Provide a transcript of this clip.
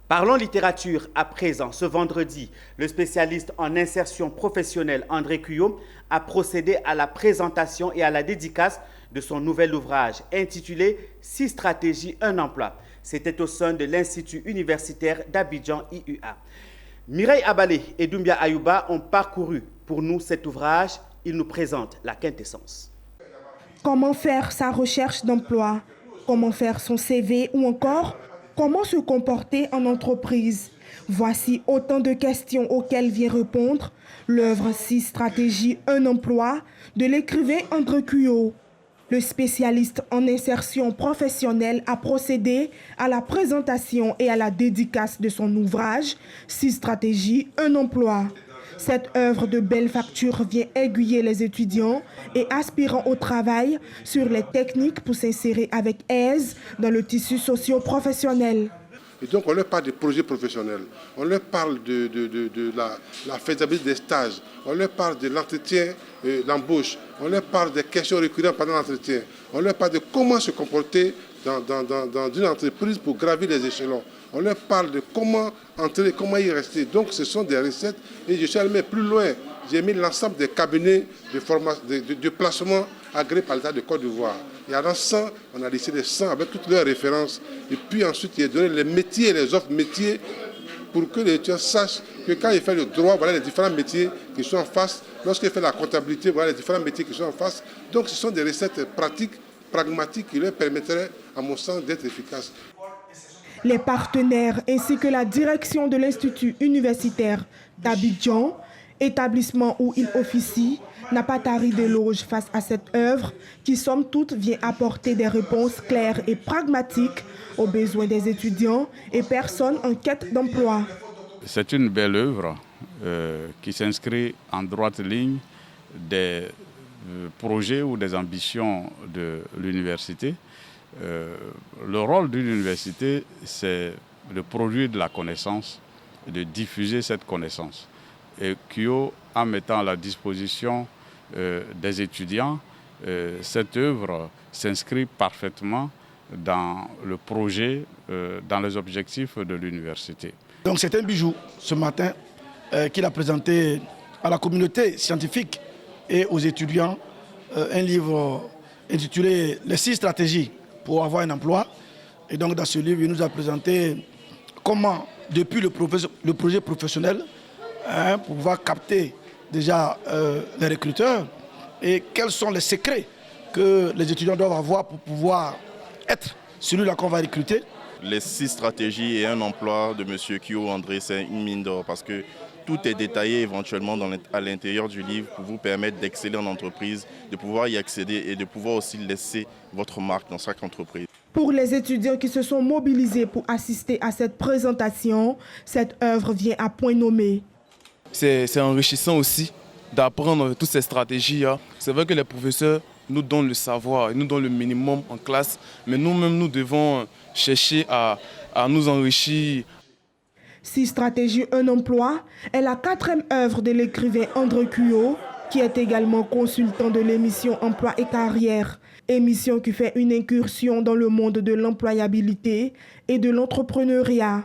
Parlons littérature à présent. Ce vendredi, le spécialiste en insertion professionnelle André Cuyot a procédé à la présentation et à la dédicace de son nouvel ouvrage intitulé « 6 stratégies, un emploi ». C'était au sein de l'Institut universitaire d'Abidjan IUA. Mireille Abalé et Doumbia Ayouba ont parcouru pour nous cet ouvrage. Ils nous présentent la quintessence. Comment faire sa recherche d'emploi? Comment faire son CV ou encore comment se comporter en entreprise? Voici autant de questions auxquelles vient répondre l'œuvre 6 stratégies, un emploi de l'écrivain André Cuyot. Le spécialiste en insertion professionnelle a procédé à la présentation et à la dédicace de son ouvrage 6 stratégies, un emploi. Cette œuvre de belle facture vient aiguiller les étudiants et aspirants au travail sur les techniques pour s'insérer avec aise dans le tissu socio-professionnel. Et donc on leur parle des projets professionnels, on leur parle de la faisabilité des stages, on leur parle de l'entretien, l'embauche, on leur parle des questions récurrentes pendant l'entretien, on leur parle de comment se comporter dans une entreprise pour gravir les échelons. On leur parle de comment entrer, comment y rester. Donc ce sont des recettes et je suis allé plus loin. J'ai mis l'ensemble des cabinets de placement agréés par l'État de Côte d'Ivoire. Il y en a 100, on a listé les 100 avec toutes leurs références. Et puis ensuite, il a donné les métiers, les offres métiers pour que les étudiants sachent que quand il fait le droit, voilà les différents métiers qui sont en face. Lorsqu'il fait la comptabilité, voilà les différents métiers qui sont en face. Donc ce sont des recettes pratiques, pragmatiques qui leur permettraient, à mon sens, d'être efficaces. Les partenaires ainsi que la direction de l'Institut universitaire d'Abidjan, établissement où il officie, n'a pas tari d'éloge face à cette œuvre qui, somme toute, vient apporter des réponses claires et pragmatiques aux besoins des étudiants et personnes en quête d'emploi. C'est une belle œuvre qui s'inscrit en droite ligne des projets ou des ambitions de l'université. Le rôle d'une université, c'est de produire de la connaissance et de diffuser cette connaissance. Et Cuyot, en mettant à la disposition des étudiants, cette œuvre s'inscrit parfaitement dans le projet, dans les objectifs de l'université. Donc c'est un bijou ce matin qu'il a présenté à la communauté scientifique et aux étudiants, un livre intitulé « Les 6 stratégies pour avoir un emploi ». Et donc dans ce livre, il nous a présenté comment, depuis le projet professionnel, pour pouvoir capter déjà les recruteurs et quels sont les secrets que les étudiants doivent avoir pour pouvoir être celui-là qu'on va recruter. Les 6 stratégies et un emploi de M. Cuyot André, c'est une mine d'or parce que tout est détaillé éventuellement à l'intérieur du livre pour vous permettre d'exceller en entreprise, de pouvoir y accéder et de pouvoir aussi laisser votre marque dans chaque entreprise. Pour les étudiants qui se sont mobilisés pour assister à cette présentation, cette œuvre vient à point nommé. C'est enrichissant aussi d'apprendre toutes ces stratégies. C'est vrai que les professeurs nous donnent le savoir, ils nous donnent le minimum en classe, mais nous-mêmes, nous devons chercher à nous enrichir. 6 stratégies, un emploi est la 4e œuvre de l'écrivain André Cuyot, qui est également consultant de l'émission Emploi et Carrière, émission qui fait une incursion dans le monde de l'employabilité et de l'entrepreneuriat.